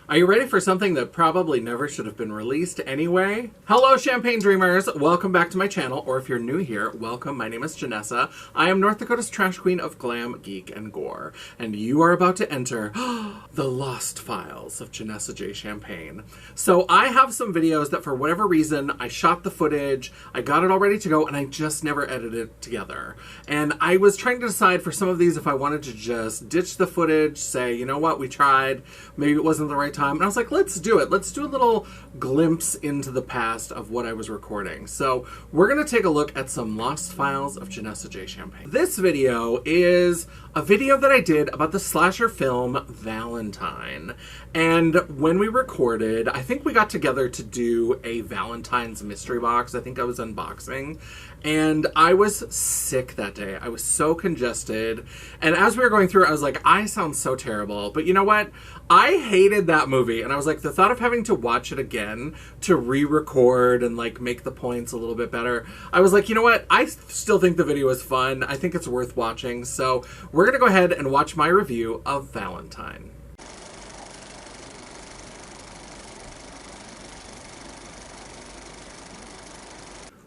Are you ready for something that probably never should have been released anyway? Hello, Champagne Dreamers! Welcome back to my channel, or if you're new here, welcome. My name is Janessa. I am North Dakota's trash queen of glam, geek, and gore. And you are about to enter the lost files of Janessa J. Champagne. So I have some videos that for whatever reason, I shot the footage, I got it all ready to go, and I just never edited it together. And I was trying to decide for some of these if I wanted to just ditch the footage, say, you know what, we tried, maybe it wasn't the right time. And I was like, let's do it. Let's do a little glimpse into the past of what I was recording. So we're going to take a look at some lost files of Janessa J. Champagne. This video is a video that I did about the slasher film Valentine. And when we recorded, I think we got together to do a Valentine's mystery box. I think I was unboxing. And I was sick that day. I was so congested. And as we were going through it, I was like, I sound so terrible. But you know what? I hated that movie. And I was like, the thought of having to watch it again to re-record and like make the points a little bit better, I was like, you know what? I still think the video is fun. I think it's worth watching. So we're going to go ahead and watch my review of Valentine.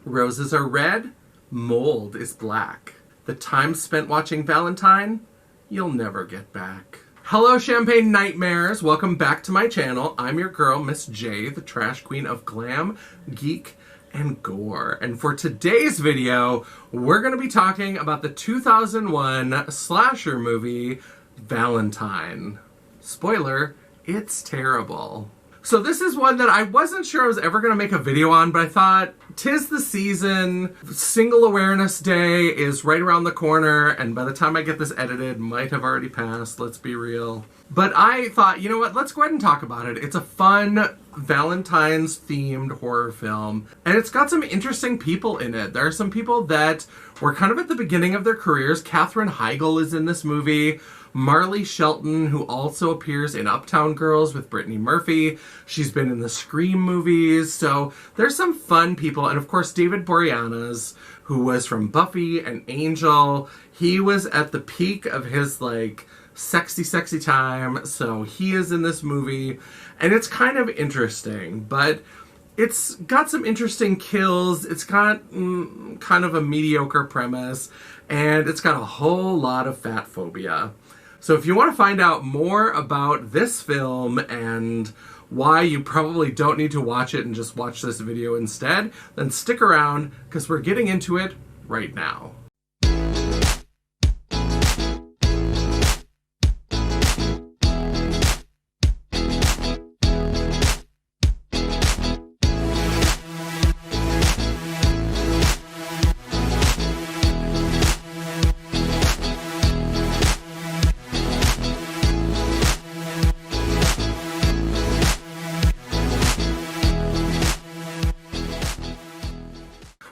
Roses are red, mold is black. The time spent watching Valentine, you'll never get back. Hello, Champagne Nightmares. Welcome back to my channel. I'm your girl, Miss Jaye, the trash queen of glam, geek, and gore. And for today's video, we're going to be talking about the 2001 slasher movie, Valentine. Spoiler, it's terrible. So this is one that I wasn't sure I was ever going to make a video on, but I thought, 'tis the season, Single Awareness Day is right around the corner, and by the time I get this edited, might have already passed, let's be real. But I thought, you know what, let's go ahead and talk about it. It's a fun Valentine's themed horror film, and it's got some interesting people in it. There are some people that were kind of at the beginning of their careers. Katherine Heigl is in this movie. Marley Shelton, who also appears in Uptown Girls with Brittany Murphy. She's been in the Scream movies. So there's some fun people. And of course, David Boreanaz, who was from Buffy and Angel. He was at the peak of his like sexy, sexy time. So he is in this movie. And it's kind of interesting, but it's got some interesting kills. It's got kind of a mediocre premise. And it's got a whole lot of fat phobia. So if you want to find out more about this film and why you probably don't need to watch it and just watch this video instead, then stick around because we're getting into it right now.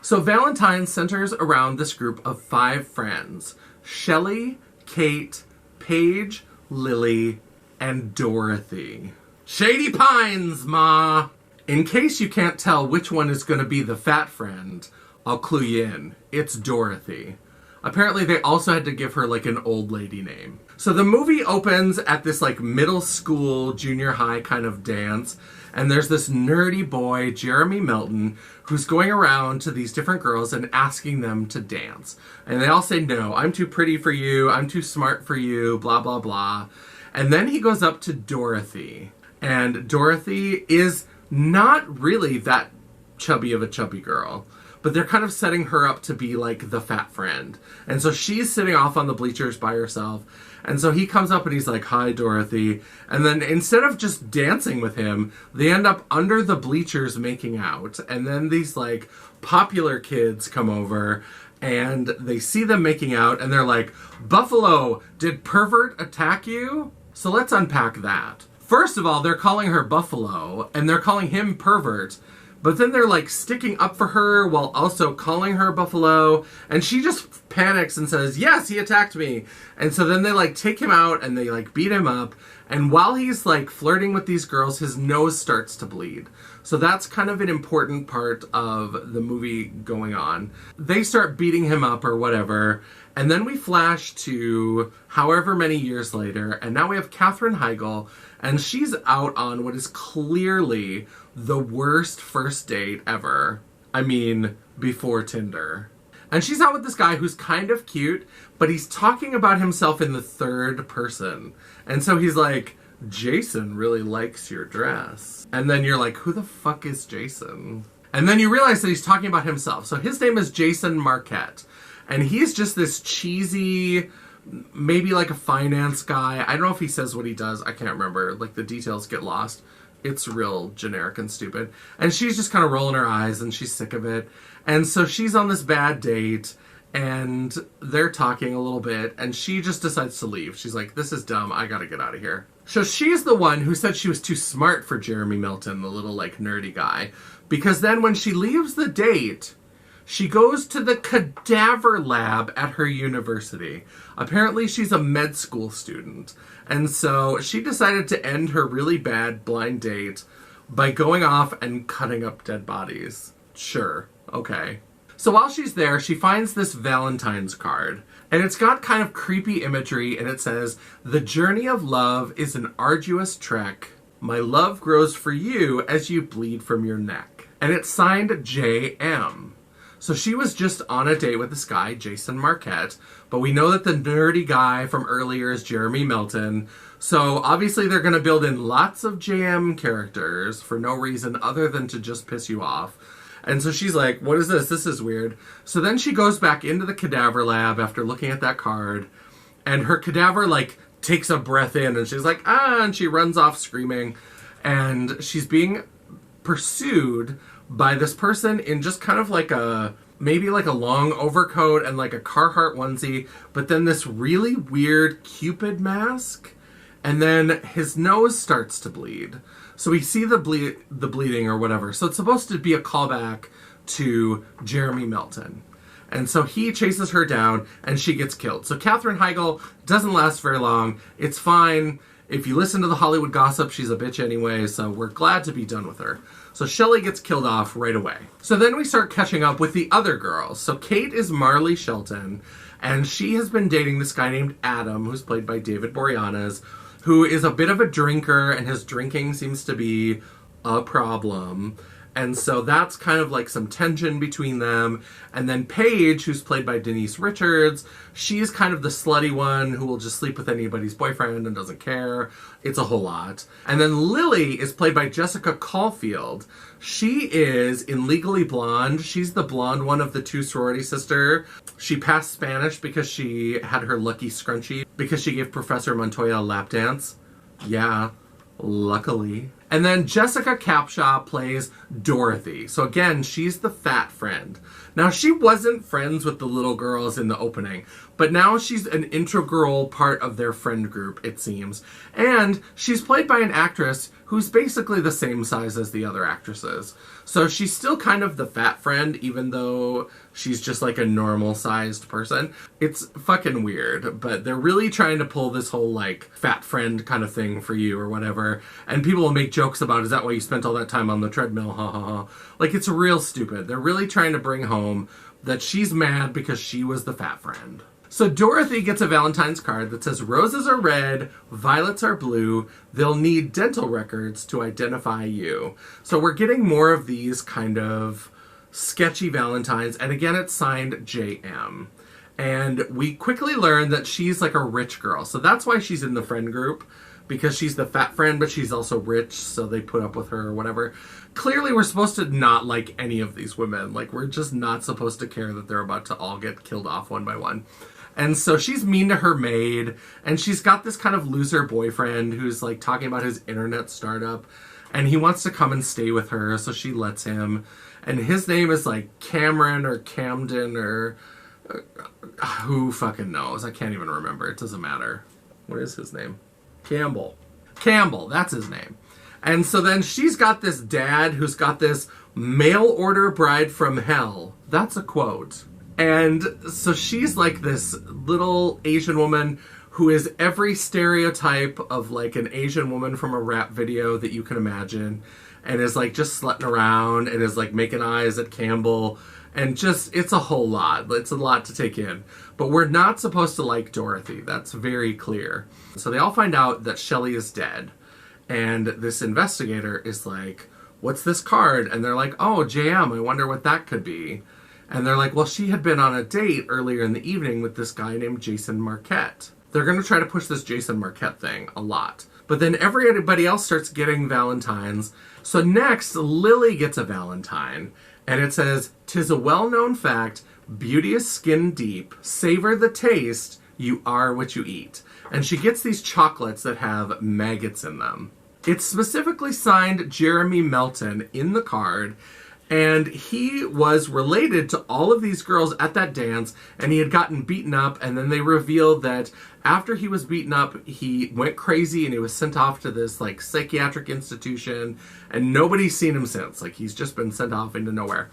So Valentine centers around this group of 5 friends: Shelley, Kate, Paige, Lily, and Dorothy. Shady Pines, ma! In case you can't tell which one is going to be the fat friend, I'll clue you in. It's Dorothy. Apparently they also had to give her like an old lady name. So the movie opens at this like middle school, junior high kind of dance. And there's this nerdy boy, Jeremy Milton, who's going around to these different girls and asking them to dance. And they all say, no, I'm too pretty for you, I'm too smart for you, blah, blah, blah. And then he goes up to Dorothy. And Dorothy is not really that chubby of a chubby girl. But they're kind of setting her up to be like the fat friend. And so she's sitting off on the bleachers by herself. And so he comes up and he's like, hi, Dorothy. And then instead of just dancing with him, they end up under the bleachers making out. And then these like popular kids come over and they see them making out and they're like, Buffalo, did pervert attack you? So let's unpack that. First of all, they're calling her Buffalo and they're calling him pervert. But then they're like sticking up for her while also calling her Buffalo. And she just panics and says, yes, he attacked me. And so then they like take him out and they like beat him up. And while he's like flirting with these girls, his nose starts to bleed. So that's kind of an important part of the movie going on. They start beating him up or whatever. And then we flash to however many years later. And now we have Katherine Heigl. And she's out on what is clearly the worst first date ever. I mean, before Tinder. And she's out with this guy who's kind of cute, but he's talking about himself in the third person. And so he's like, Jason really likes your dress. And then you're like, who the fuck is Jason? And then you realize that he's talking about himself. So his name is Jason Marquette. And he's just this cheesy, maybe like a finance guy. I don't know if he says what he does. I can't remember. Like the details get lost. It's real generic and stupid. And she's just kind of rolling her eyes and she's sick of it. And so she's on this bad date and they're talking a little bit and she just decides to leave. She's like, this is dumb. I gotta get out of here. So she's the one who said she was too smart for Jeremy Milton, the little like nerdy guy. Because then when she leaves the date, she goes to the cadaver lab at her university. Apparently she's a med school student. And so she decided to end her really bad blind date by going off and cutting up dead bodies. Sure. Okay. So while she's there, she finds this Valentine's card. And it's got kind of creepy imagery, and it says, "The journey of love is an arduous trek. My love grows for you as you bleed from your neck." And it's signed J.M. So she was just on a date with this guy, Jason Marquette, but we know that the nerdy guy from earlier is Jeremy Milton. So obviously they're going to build in lots of JM characters for no reason other than to just piss you off. And so she's like, what is this? This is weird. So then she goes back into the cadaver lab after looking at that card, and her cadaver like takes a breath in and she's like, ah, and she runs off screaming. And she's being pursued by this person in just kind of like a, maybe like a long overcoat and like a Carhartt onesie, but then this really weird Cupid mask, and then his nose starts to bleed. So we see the bleeding or whatever. So it's supposed to be a callback to Jeremy Milton. And so he chases her down and she gets killed. So Katherine Heigl doesn't last very long. It's fine. If you listen to the Hollywood gossip, she's a bitch anyway, so we're glad to be done with her. So Shelley gets killed off right away. So then we start catching up with the other girls. So Kate is Marley Shelton, and she has been dating this guy named Adam, who's played by David Boreanaz, who is a bit of a drinker, and his drinking seems to be a problem. And so that's kind of like some tension between them. And then Paige, who's played by Denise Richards, she's kind of the slutty one who will just sleep with anybody's boyfriend and doesn't care. It's a whole lot. And then Lily is played by Jessica Caulfield. She is in Legally Blonde. She's the blonde one of the two sorority sisters. She passed Spanish because she had her lucky scrunchie, because she gave Professor Montoya a lap dance. Yeah, luckily. And then Jessica Capshaw plays Dorothy. So again, she's the fat friend. Now, she wasn't friends with the little girls in the opening, but now she's an integral part of their friend group, it seems. And she's played by an actress who's basically the same size as the other actresses. So she's still kind of the fat friend, even though she's just like a normal-sized person. It's fucking weird, but they're really trying to pull this whole, like, fat friend kind of thing for you or whatever. And people will make jokes about, is that why you spent all that time on the treadmill? Ha ha ha. Like, it's real stupid. They're really trying to bring home that she's mad because she was the fat friend. So Dorothy gets a Valentine's card that says, roses are red, violets are blue, they'll need dental records to identify you. So we're getting more of these kind of sketchy Valentines, and again it's signed J.M. And we quickly learn that she's like a rich girl. So that's why she's in the friend group, because she's the fat friend, but she's also rich, so they put up with her or whatever. Clearly we're supposed to not like any of these women. Like, we're just not supposed to care that they're about to all get killed off one by one. And so she's mean to her maid, and she's got this kind of loser boyfriend who's like talking about his internet startup, and he wants to come and stay with her, so she lets him. And his name is like Cameron or Camden or who fucking knows? I can't even remember. It doesn't matter. What is his name? Campbell, that's his name. And so then she's got this dad who's got this mail order bride from hell. That's a quote. And so she's like this little Asian woman who is every stereotype of like an Asian woman from a rap video that you can imagine, and is like just slutting around and is like making eyes at Campbell, and just, it's a whole lot. It's a lot to take in. But we're not supposed to like Dorothy. That's very clear. So they all find out that Shelley is dead. And this investigator is like, what's this card? And they're like, oh, JM, I wonder what that could be. And they're like, well, she had been on a date earlier in the evening with this guy named Jason Marquette. They're going to try to push this Jason Marquette thing a lot. But then everybody else starts getting Valentines. So next, Lily gets a Valentine. And it says, "'Tis a well-known fact, beauty is skin deep. Savor the taste, you are what you eat." And she gets these chocolates that have maggots in them. It's specifically signed Jeremy Melton in the card. And he was related to all of these girls at that dance, and he had gotten beaten up, and then they revealed that after he was beaten up, he went crazy and he was sent off to this like psychiatric institution, and nobody's seen him since. Like, he's just been sent off into nowhere.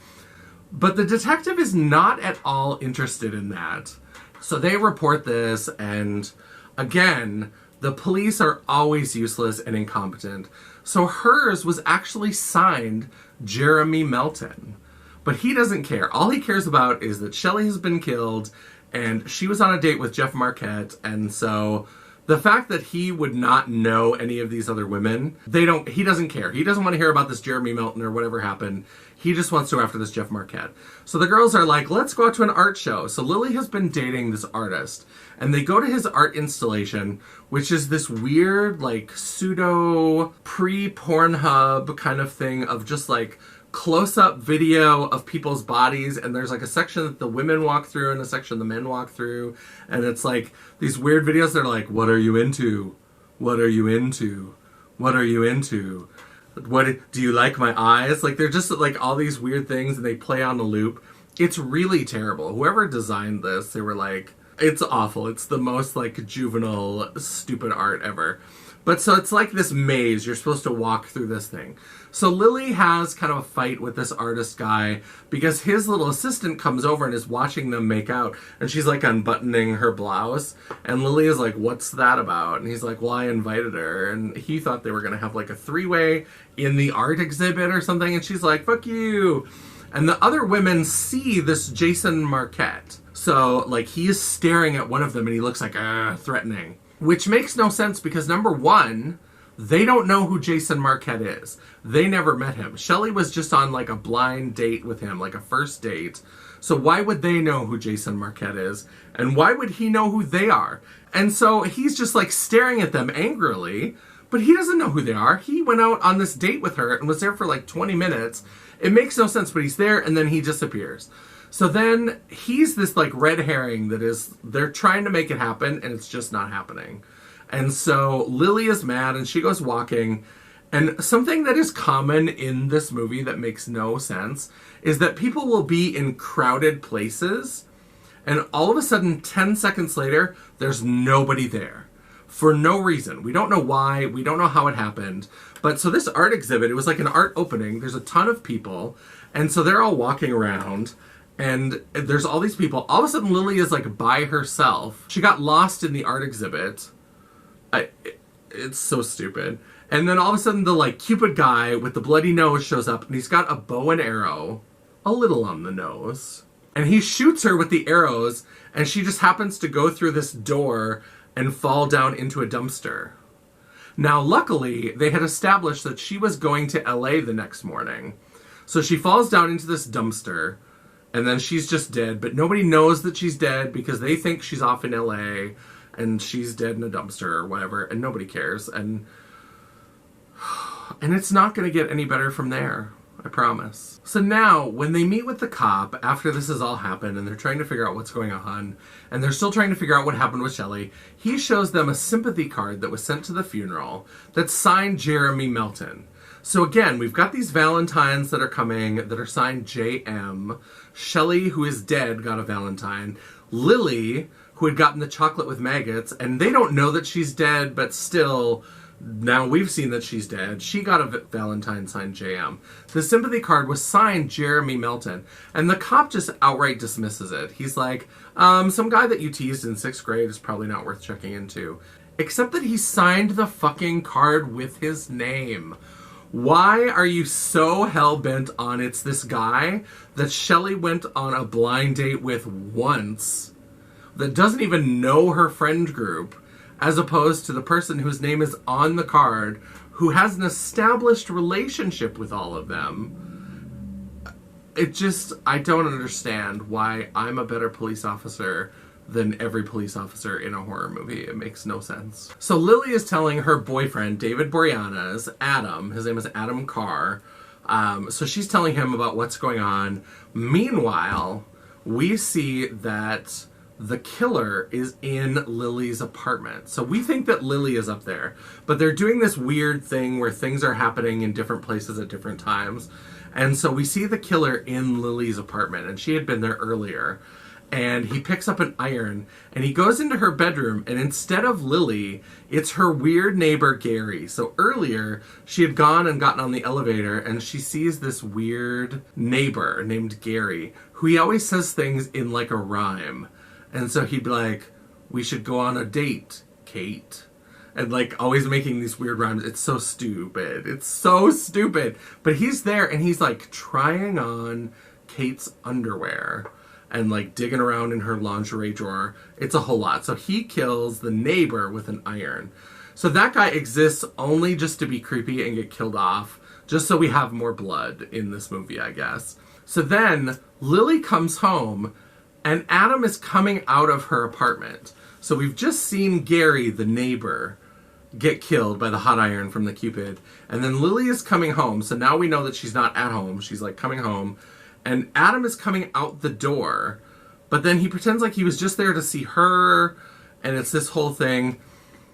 But the detective is not at all interested in that. So they report this, and again, the police are always useless and incompetent. So hers was actually signed Jeremy Melton. But he doesn't care. All he cares about is that Shelley has been killed, and she was on a date with Jeff Marquette, and so the fact that he would not know any of these other women, he doesn't care. He doesn't want to hear about this Jeremy Melton or whatever happened. He just wants to go after this Jeff Marquette. So the girls are like, let's go out to an art show. So Lily has been dating this artist, and they go to his art installation, which is this weird, like, pseudo pre-Pornhub kind of thing of just like close-up video of people's bodies, and there's like a section that the women walk through and a section the men walk through, and it's like these weird videos that are like, what are you into? What are you into? What are you into? What do you like my eyes? Like, they're just like all these weird things, and they play on the loop. It's really terrible. Whoever designed this, they were like, it's awful. It's the most like juvenile, stupid art ever. But so it's like this maze. You're supposed to walk through this thing. So Lily has kind of a fight with this artist guy because his little assistant comes over and is watching them make out. And she's like unbuttoning her blouse. And Lily is like, what's that about? And he's like, well, I invited her. And he thought they were going to have like a three-way in the art exhibit or something. And she's like, fuck you. And the other women see this Jason Marquette. So like he is staring at one of them and he looks like, threatening. Which makes no sense because, number one, they don't know who Jason Marquette is. They never met him. Shelley was just on like a blind date with him, like a first date. So why would they know who Jason Marquette is? And why would he know who they are? And so he's just like staring at them angrily, but he doesn't know who they are. He went out on this date with her and was there for like 20 minutes. It makes no sense, but he's there and then he disappears. So then he's this like red herring that is, they're trying to make it happen and it's just not happening. And so Lily is mad and she goes walking, and something that is common in this movie that makes no sense is that people will be in crowded places and all of a sudden 10 seconds later there's nobody there for no reason. We don't know why, we don't know how it happened. But so this art exhibit, it was like an art opening. There's a ton of people, and so they're all walking around. And there's all these people. All of a sudden, Lily is like by herself. She got lost in the art exhibit. It's so stupid. And then all of a sudden, the like Cupid guy with the bloody nose shows up, and he's got a bow and arrow, a little on the nose. And he shoots her with the arrows, and she just happens to go through this door and fall down into a dumpster. Now, luckily, they had established that she was going to LA the next morning. So she falls down into this dumpster. And then she's just dead, but nobody knows that she's dead because they think she's off in LA and she's dead in a dumpster or whatever, and nobody cares. And it's not going to get any better from there, I promise. So now, when they meet with the cop after this has all happened and they're trying to figure out what's going on, and they're still trying to figure out what happened with Shelley, he shows them a sympathy card that was sent to the funeral that's signed Jeremy Melton. So again, we've got these Valentines that are coming that are signed JM. Shelley, who is dead, got a Valentine. Lily, who had gotten the chocolate with maggots, and they don't know that she's dead, but still, Now we've seen that she's dead. She got a Valentine signed JM. The sympathy card was signed Jeremy Melton. And the cop just outright dismisses it. He's like, some guy that you teased in 6th grade is probably not worth checking into. Except that he signed the fucking card with his name. Why are you so hell-bent on it's this guy that Shelley went on a blind date with once, that doesn't even know her friend group, as opposed to the person whose name is on the card, who has an established relationship with all of them? I don't understand why I'm a better police officer than every police officer in a horror movie. It makes no sense. So Lily is telling her boyfriend, David Boreanaz, Adam, his name is Adam Carr, so she's telling him about what's going on. Meanwhile, we see that the killer is in Lily's apartment. So we think that Lily is up there, but they're doing this weird thing where things are happening in different places at different times. And so we see the killer in Lily's apartment, and she had been there earlier. And he picks up an iron, and he goes into her bedroom, and instead of Lily, it's her weird neighbor, Gary. So earlier, she had gone and gotten on the elevator, and she sees this weird neighbor named Gary, who he always says things in like a rhyme. And so he'd be like, we should go on a date, Kate. And like always making these weird rhymes. It's so stupid. It's so stupid. But he's there, and he's like trying on Kate's underwear and like digging around in her lingerie drawer. It's a whole lot. So he kills the neighbor with an iron. So that guy exists only just to be creepy and get killed off, just so we have more blood in this movie, I guess. So then Lily comes home, and Adam is coming out of her apartment. So we've just seen Gary, the neighbor, get killed by the hot iron from the Cupid. And then Lily is coming home. So now we know that she's not at home. She's like coming home. And Adam is coming out the door, but then he pretends like he was just there to see her, and it's this whole thing.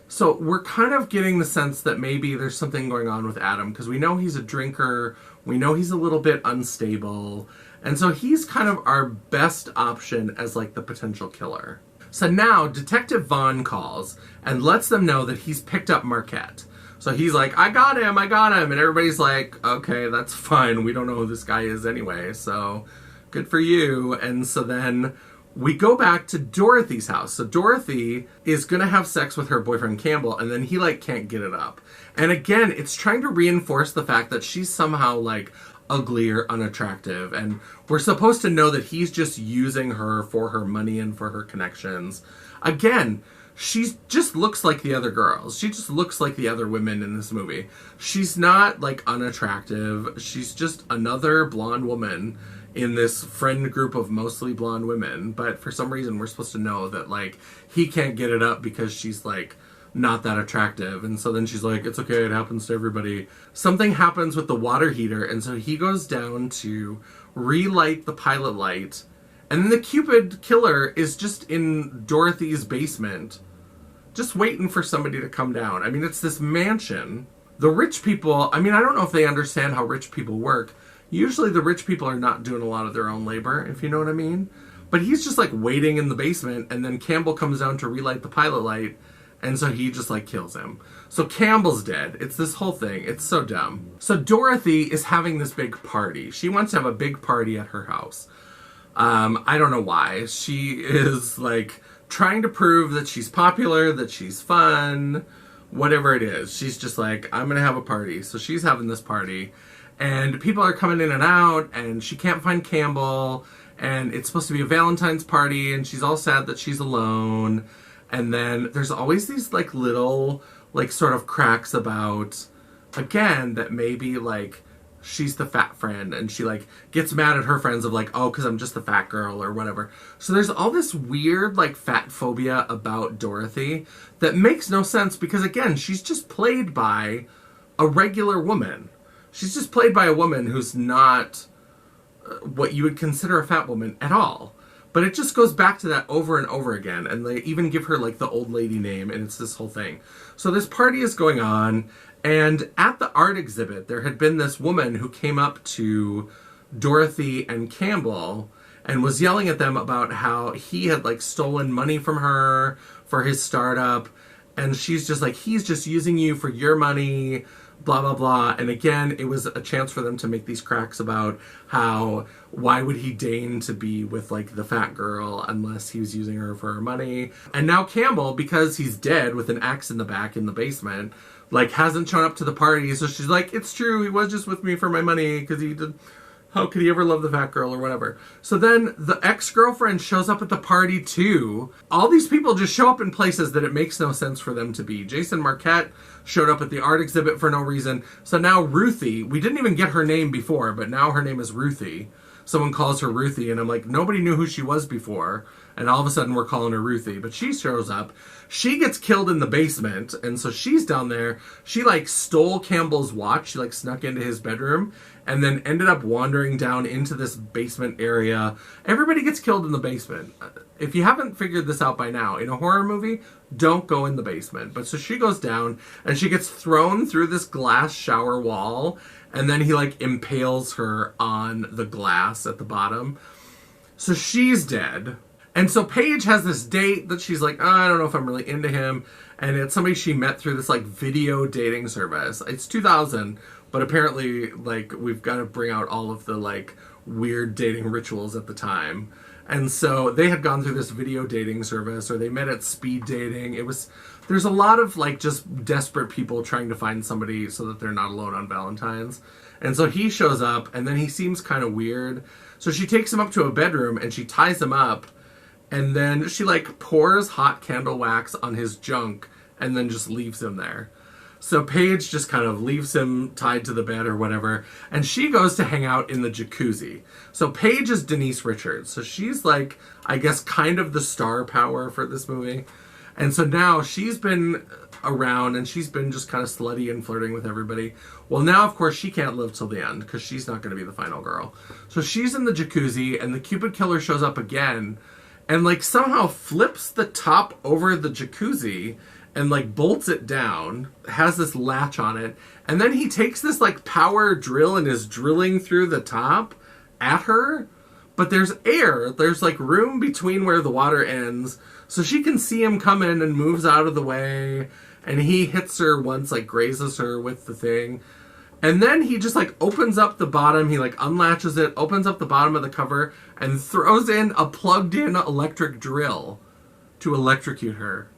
So we're kind of getting the sense that maybe there's something going on with Adam, because we know he's a drinker, we know he's a little bit unstable, and so he's kind of our best option as like the potential killer. So now Detective Vaughn calls and lets them know that he's picked up Marquette. So he's like, I got him. And everybody's like, okay, that's fine. We don't know who this guy is anyway, so good for you. And so then we go back to Dorothy's house. So Dorothy is going to have sex with her boyfriend Campbell, and then he like can't get it up. And again, it's trying to reinforce the fact that she's somehow like ugly or unattractive. And we're supposed to know that he's just using her for her money and for her connections. Again, she just looks like the other girls. She just looks like the other women in this movie. She's not, like, unattractive. She's just another blonde woman in this friend group of mostly blonde women. But for some reason, we're supposed to know that, like, he can't get it up because she's, like, not that attractive. And so then she's like, it's okay, it happens to everybody. Something happens with the water heater, and so he goes down to relight the pilot light. And then the Cupid killer is just in Dorothy's basement, just waiting for somebody to come down. I mean, it's this mansion. The rich people, I mean, I don't know if they understand how rich people work. Usually the rich people are not doing a lot of their own labor, if you know what I mean. But he's just like waiting in the basement, and then Campbell comes down to relight the pilot light, and so he just like kills him. So Campbell's dead. It's this whole thing. It's so dumb. So Dorothy is having this big party. She wants to have a big party at her house. I don't know why. She is like trying to prove that she's popular, that she's fun, whatever it is. She's just like, I'm gonna have a party. So she's having this party, and people are coming in and out, and she can't find Campbell, and it's supposed to be a Valentine's party, and she's all sad that she's alone. And then there's always these like little like sort of cracks about, again, that maybe like she's the fat friend, and she like gets mad at her friends of like, oh, because I'm just the fat girl or whatever. So there's all this weird like fat phobia about Dorothy that makes no sense, because again, she's just played by a regular woman. She's just played by a woman who's not what you would consider a fat woman at all. But it just goes back to that over and over again, and they even give her like the old lady name, and it's this whole thing. So this party is going on, and at the art exhibit, there had been this woman who came up to Dorothy and Campbell and was yelling at them about how he had like stolen money from her for his startup. And she's just like, he's just using you for your money, blah, blah, blah. And again, it was a chance for them to make these cracks about how, why would he deign to be with, like, the fat girl unless he was using her for her money? And now Campbell, because he's dead with an axe in the back in the basement, like, hasn't shown up to the party. So she's like, it's true, he was just with me for my money because he did... How could he ever love the fat girl or whatever? So then the ex-girlfriend shows up at the party too. All these people just show up in places that it makes no sense for them to be. Jason Marquette showed up at the art exhibit for no reason. So now Ruthie, we didn't even get her name before, but now her name is Ruthie. Someone calls her Ruthie, and I'm like, nobody knew who she was before. And all of a sudden we're calling her Ruthie. But she shows up. She gets killed in the basement, and so she's down there. She, like, stole Campbell's watch. She, like, snuck into his bedroom and then ended up wandering down into this basement area. Everybody gets killed in the basement. If you haven't figured this out by now, in a horror movie, don't go in the basement. But so she goes down, and she gets thrown through this glass shower wall, and then he, like, impales her on the glass at the bottom. So she's dead. And so Paige has this date that she's like, oh, I don't know if I'm really into him. And it's somebody she met through this, like, video dating service. It's 2000, but apparently, like, we've got to bring out all of the, like, weird dating rituals at the time. And so they had gone through this video dating service, or they met at speed dating. There's a lot of, like, just desperate people trying to find somebody so that they're not alone on Valentine's. And so he shows up, and then he seems kind of weird. So she takes him up to a bedroom, and she ties him up. And then she, like, pours hot candle wax on his junk and then just leaves him there. So Paige just kind of leaves him tied to the bed or whatever. And she goes to hang out in the jacuzzi. So Paige is Denise Richards. So she's, like, I guess kind of the star power for this movie. And so now she's been around and she's been just kind of slutty and flirting with everybody. Well, now, of course, she can't live till the end because she's not going to be the final girl. So she's in the jacuzzi and the Cupid killer shows up again. And, like, somehow flips the top over the jacuzzi and, like, bolts it down, has this latch on it, and then he takes this, like, power drill and is drilling through the top at her, but there's air. There's, like, room between where the water ends, so she can see him come in and moves out of the way, and he hits her once, like, grazes her with the thing. And then he just, like, opens up the bottom, he, like, unlatches it, opens up the bottom of the cover, and throws in a plugged-in electric drill to electrocute her.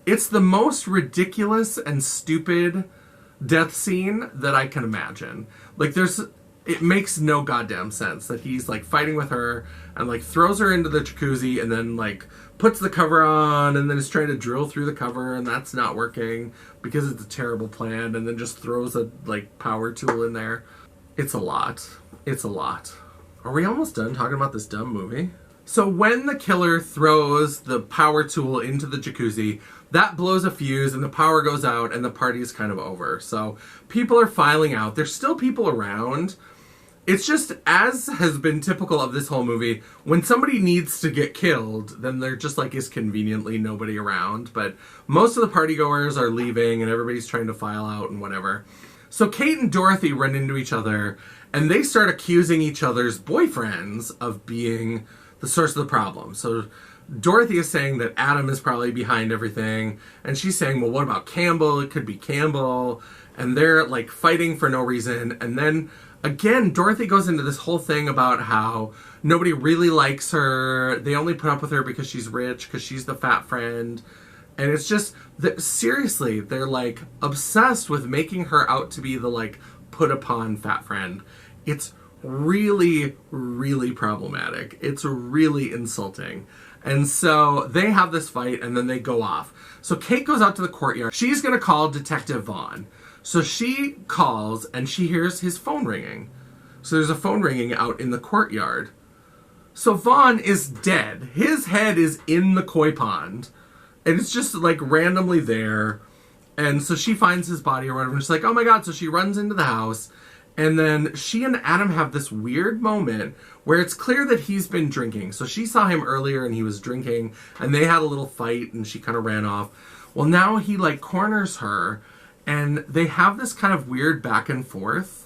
It's the most ridiculous and stupid death scene that I can imagine. Like, it makes no goddamn sense that he's, like, fighting with her and, like, throws her into the jacuzzi and then, like, puts the cover on and then is trying to drill through the cover and that's not working because it's a terrible plan, and then just throws a, like, power tool in there. It's a lot. It's a lot. Are we almost done talking about this dumb movie? So when the killer throws the power tool into the jacuzzi, that blows a fuse and the power goes out and the party is kind of over. So people are filing out. There's still people around. It's just, as has been typical of this whole movie, when somebody needs to get killed, then there just, like, is conveniently nobody around. But most of the partygoers are leaving and everybody's trying to file out and whatever. So Kate and Dorothy run into each other and they start accusing each other's boyfriends of being the source of the problem. So Dorothy is saying that Adam is probably behind everything, and she's saying, well, what about Campbell? It could be Campbell. And they're, like, fighting for no reason. And then, again, Dorothy goes into this whole thing about how nobody really likes her. They only put up with her because she's rich, because she's the fat friend. And it's just, seriously, they're, like, obsessed with making her out to be the, like, put-upon fat friend. It's really, really problematic. It's really insulting. And so they have this fight and then they go off. So Kate goes out to the courtyard. She's going to call Detective Vaughn. So she calls and she hears his phone ringing. So there's a phone ringing out in the courtyard. So Vaughn is dead. His head is in the koi pond. And it's just like randomly there. And so she finds his body or whatever. And she's like, oh my God. So she runs into the house. And then she and Adam have this weird moment where it's clear that he's been drinking. So she saw him earlier and he was drinking. And they had a little fight and she kind of ran off. Well, now he like corners her. And they have this kind of weird back and forth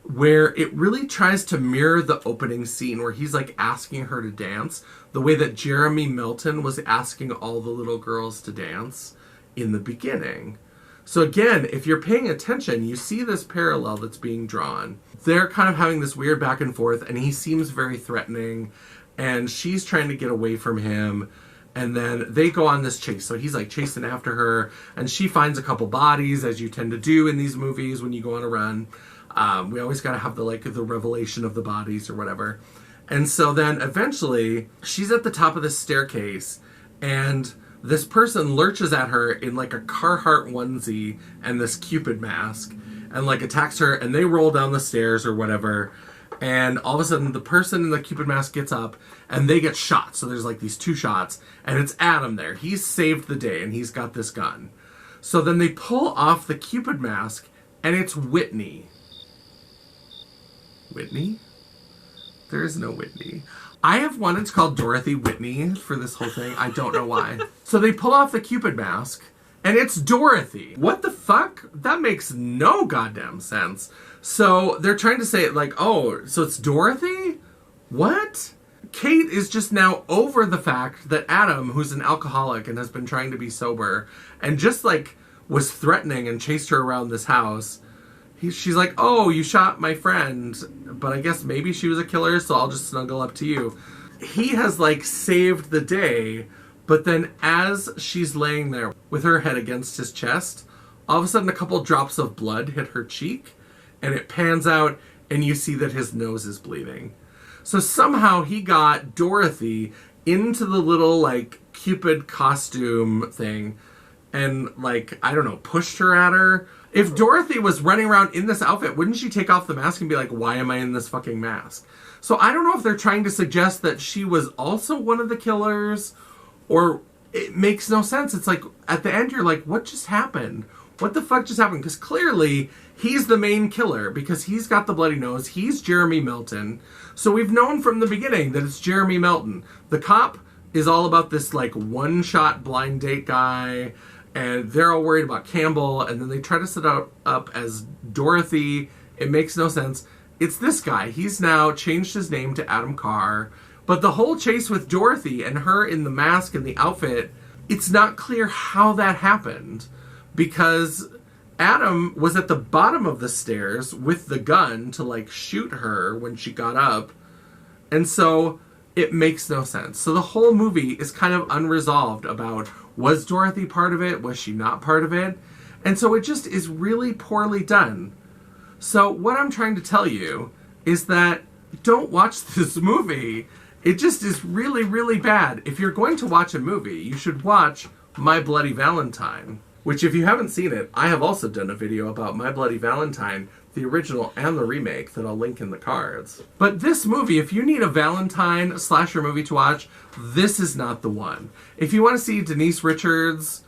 where it really tries to mirror the opening scene where he's like asking her to dance the way that Jeremy Milton was asking all the little girls to dance in the beginning. So again, if you're paying attention, you see this parallel that's being drawn. They're kind of having this weird back and forth, and he seems very threatening, and she's trying to get away from him, and then they go on this chase. So he's like chasing after her, and she finds a couple bodies, as you tend to do in these movies when you go on a run. We always got to have the revelation of the bodies or whatever. And so then eventually she's at the top of this staircase and this person lurches at her in like a Carhartt onesie and this Cupid mask and like attacks her, and they roll down the stairs or whatever. And all of a sudden the person in the Cupid mask gets up and they get shot. So there's like these 2 shots and it's Adam there. He's saved the day and he's got this gun. So then they pull off the Cupid mask and it's Whitney. Whitney? There is no Whitney. I have wanted to call Dorothy Whitney for this whole thing. I don't know why. So they pull off the Cupid mask, and it's Dorothy. What the fuck? That makes no goddamn sense. So they're trying to say it like, oh, so it's Dorothy? What? Kate is just now over the fact that Adam, who's an alcoholic and has been trying to be sober, and just like was threatening and chased her around this house, she's like, oh, you shot my friend, but I guess maybe she was a killer, so I'll just snuggle up to you. He has, like, saved the day, but then as she's laying there with her head against his chest, all of a sudden a couple drops of blood hit her cheek, and it pans out, and you see that his nose is bleeding. So somehow he got Dorothy into the little, like, Cupid costume thing, and, like, I don't know, pushed her at her. If Dorothy was running around in this outfit, wouldn't she take off the mask and be like, why am I in this fucking mask? So I don't know if they're trying to suggest that she was also one of the killers, or it makes no sense. It's like, at the end, you're like, what just happened? What the fuck just happened? Because clearly, he's the main killer, because he's got the bloody nose. He's Jeremy Milton. So we've known from the beginning that it's Jeremy Milton. The cop is all about this, like, one-shot blind date guy, and they're all worried about Campbell, and then they try to set up as Dorothy. It makes no sense. It's this guy. He's now changed his name to Adam Carr. But the whole chase with Dorothy and her in the mask and the outfit, it's not clear how that happened. Because Adam was at the bottom of the stairs with the gun to, like, shoot her when she got up. And so it makes no sense. So the whole movie is kind of unresolved about, was Dorothy part of it? Was she not part of it? And so it just is really poorly done. So what I'm trying to tell you is that don't watch this movie. It just is really, really bad. If you're going to watch a movie, you should watch My Bloody Valentine, which if you haven't seen it, I have also done a video about My Bloody Valentine, the original and the remake, that I'll link in the cards. But this movie, if you need a Valentine slasher movie to watch, this is not the one. If you want to see Denise Richards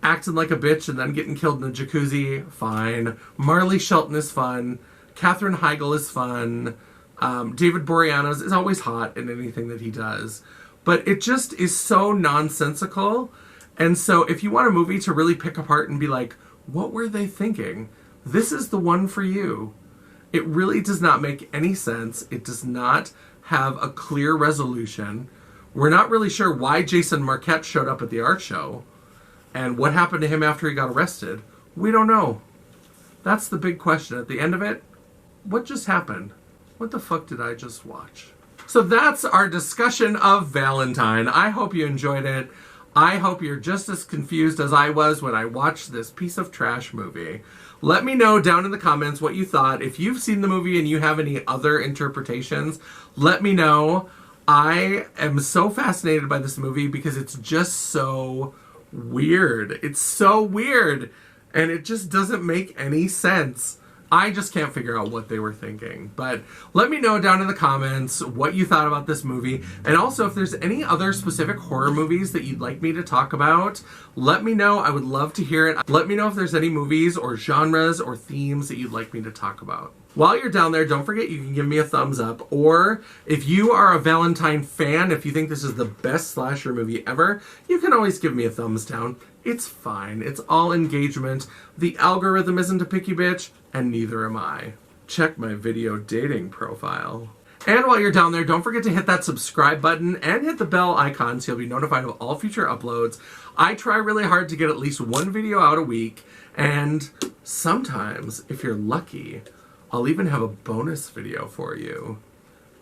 acting like a bitch and then getting killed in a jacuzzi, fine. Marley Shelton is fun. Katherine Heigl is fun. David Boreanaz is always hot in anything that he does. But it just is so nonsensical. And so if you want a movie to really pick apart and be like, what were they thinking? This is the one for you. It really does not make any sense. It does not have a clear resolution. We're not really sure why Jason Marquette showed up at the art show and what happened to him after he got arrested. We don't know. That's the big question. At the end of it, what just happened? What the fuck did I just watch? So that's our discussion of Valentine. I hope you enjoyed it. I hope you're just as confused as I was when I watched this piece of trash movie. Let me know down in the comments what you thought. If you've seen the movie and you have any other interpretations, let me know. I am so fascinated by this movie because it's just so weird. It's so weird. And it just doesn't make any sense. I just can't figure out what they were thinking. But let me know down in the comments what you thought about this movie. And also, if there's any other specific horror movies that you'd like me to talk about, let me know. I would love to hear it. Let me know if there's any movies or genres or themes that you'd like me to talk about. While you're down there, don't forget you can give me a thumbs up. Or if you are a Valentine fan, if you think this is the best slasher movie ever, you can always give me a thumbs down. It's fine. It's all engagement. The algorithm isn't a picky bitch, and neither am I. Check my video dating profile. And while you're down there, don't forget to hit that subscribe button and hit the bell icon so you'll be notified of all future uploads. I try really hard to get at least one video out a week, and sometimes, if you're lucky, I'll even have a bonus video for you.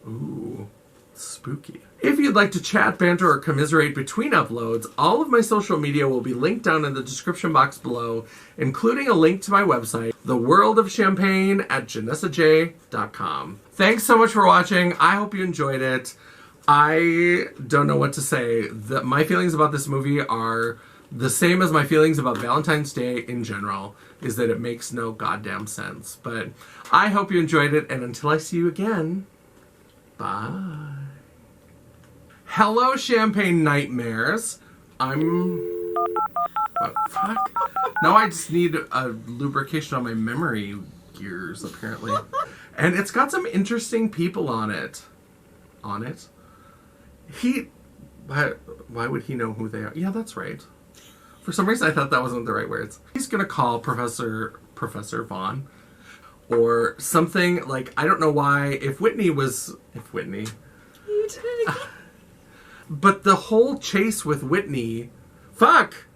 Ooh, spooky. If you'd like to chat, banter, or commiserate between uploads, all of my social media will be linked down in the description box below, including a link to my website, theworldofchampagne@janessajay.com. Thanks so much for watching. I hope you enjoyed it. I don't know what to say. My feelings about this movie are the same as my feelings about Valentine's Day in general, is that it makes no goddamn sense. But I hope you enjoyed it, and until I see you again, bye. Hello, Champagne Nightmares. What, fuck? Now I just need a lubrication on my memory gears, apparently. And it's got some interesting people on it. On it? Why would he know who they are? Yeah, that's right. For some reason, I thought that wasn't the right words. He's gonna call Professor Vaughn. Or something like, I don't know why, if Whitney... You did it again. But the whole chase with Whitney... Fuck!